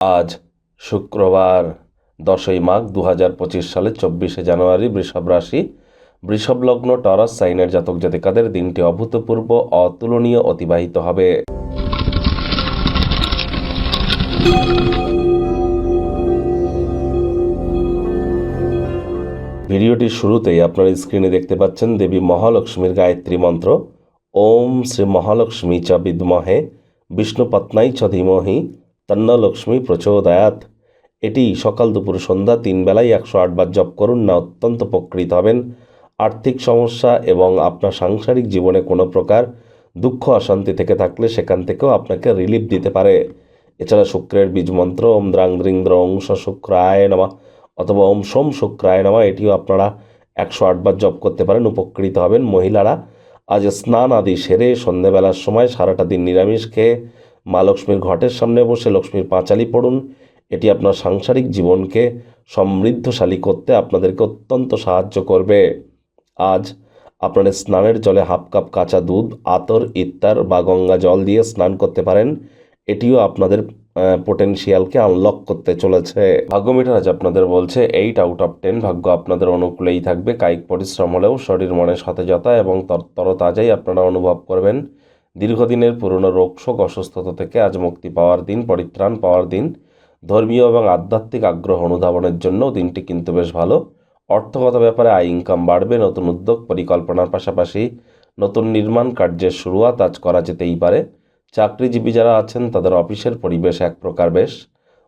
আজ শুক্রবার 10ই মাঘ 2025 সালের 24শে জানুয়ারি। বৃষভ রাশি, বৃষভ লগ্ন, টরাস সাইনের জাতক জাতিকাদের দিনটি অভূতপূর্ব অতুলনীয় অতিবাহিত হবে। ভিডিওটির শুরুতেই আপনার স্ক্রিনে দেখতে পাচ্ছেন দেবী মহালক্ষ্মীর গায়ত্রী মন্ত্র। ওম শ্রী মহালক্ষ্মী চ বিদ্মহে বিষ্ণুপত্নাই চ ধীমহি তন্ন লক্ষ্মী প্রচোদয়াৎ। এটি সকাল দুপুর সন্ধ্যা 3 বেলায় 108 বার জপ করুন, না অত্যন্ত উপকৃত হবেন। আর্থিক সমস্যা এবং আপনার সাংসারিক জীবনে কোনো প্রকার দুঃখ অশান্তি থেকে থাকলে সেখান থেকেও আপনাকে রিলিফ দিতে পারে। এছাড়া শুক্রের বীজ মন্ত্র ওম দ্রাং দ্রিং দ্রং স শুক্রায় নমঃ অথবা ওম সোম শুক্রায় নমঃ, এটিও আপনারা 108 বার জপ করতে পারেন, উপকৃত হবেন। মহিলারা আজ স্নান আদি সেরে সন্ধেবেলার সময় সারাটা দিন নিরামিষ খেয়ে মা লক্ষ্মীর ঘটের সামনে বসে লক্ষ্মীর পাঁচালি পড়ুন। এটি আপনার সাংসারিক জীবনকে সমৃদ্ধশালী করতে আপনাদেরকে অত্যন্ত সাহায্য করবে। আজ আপনারা স্নানের জলে হাফ কাপ কাঁচা দুধ, আতর, ইত্তার বা গঙ্গা জল দিয়ে স্নান করতে পারেন। এটিও আপনাদের পোটেনশিয়ালকে আনলক করতে চলেছে। ভাগ্য মিটার আজ আপনাদের বলছে 8 আউট অফ 10। ভাগ্য আপনাদের অনুকূলেই থাকবে। কায়িক পরিশ্রম হলেও শরীর মনে সতেজতা এবং তরতাজাই আপনারা অনুভব করবেন। দীর্ঘদিনের পুরনো রোগশোক অসুস্থতা থেকে আজ মুক্তি পাওয়ার দিন, পরিত্রাণ পাওয়ার দিন। ধর্মীয় এবং আধ্যাত্মিক আগ্রহ অনুধাবনের জন্য দিনটি কিন্তু বেশ ভালো। অর্থগত ব্যাপারে আয় ইনকাম বাড়বে। নতুন উদ্যোগ পরিকল্পনার পাশাপাশি নতুন নির্মাণ কার্যের শুরুয়াত আজ করা যেতেই পারে। চাকরিজীবী যারা আছেন তাদের অফিসের পরিবেশ এক প্রকার বেশ।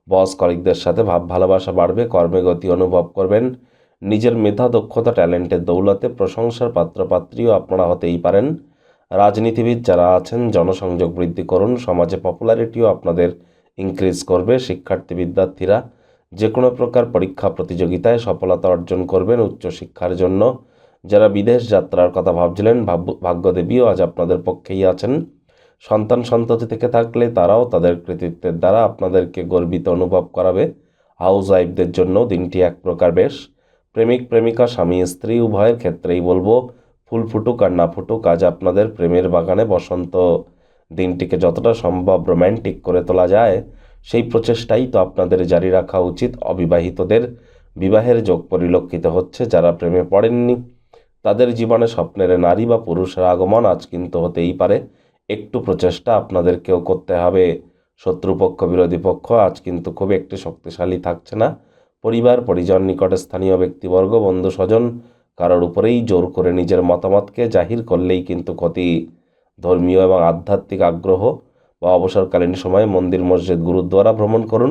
বস কলিগদের সাথে ভাব ভালোবাসা বাড়বে। কর্মে গতি অনুভব করবেন। নিজের মেধা, দক্ষতা, ট্যালেন্টের দৌলতে প্রশংসার পাত্রপাত্রীও আপনারা হতেই পারেন। রাজনীতিবিদ যারা আছেন জনসংযোগ বৃদ্ধি করুন। সমাজে পপুলারিটিও আপনাদের ইনক্রিজ করবে। শিক্ষার্থী বিদ্যার্থীরা যে কোনো প্রকার পরীক্ষা প্রতিযোগিতায় সফলতা অর্জন করবেন। উচ্চশিক্ষার জন্য যারা বিদেশ যাত্রার কথা ভাবছিলেন, ভাগ্যদেবীও আজ আপনাদের পক্ষেই আছেন। সন্তান সন্ততি থেকে থাকলে তারাও তাদের কৃতিত্বের দ্বারা আপনাদেরকে গর্বিত অনুভব করাবে। হাউস ওয়াইফদের জন্য দিনটি এক প্রকার বেশ। প্রেমিক প্রেমিকা, স্বামী স্ত্রী উভয়ের ক্ষেত্রেই বলবো ফুল ফুটুক আর না ফুটুক, আজ আপনাদের প্রেমের বাগানে বসন্ত। দিনটিকে যতটা সম্ভব রোম্যান্টিক করে তোলা যায় সেই প্রচেষ্টাই তো আপনাদের জারি রাখা উচিত। অবিবাহিতদের বিবাহের যোগ পরিলক্ষিত হচ্ছে। যারা প্রেমে পড়েননি তাদের জীবনে স্বপ্নের নারী বা পুরুষের আগমন আজ কিন্তু হতেই পারে। একটু প্রচেষ্টা আপনাদেরকেও করতে হবে। শত্রুপক্ষ, বিরোধী পক্ষ আজ কিন্তু খুব একটি শক্তিশালী থাকছে না। পরিবার পরিজন, নিকটে স্থানীয় ব্যক্তিবর্গ, বন্ধু স্বজন কারোর উপরেই জোর করে নিজের মতামতকে জাহির করলেই কিন্তু ক্ষতি। ধর্মীয় এবং আধ্যাত্মিক আগ্রহ বা অবসরকালীন সময়ে মন্দির, মসজিদ, গুরুদ্বারা ভ্রমণ করুন।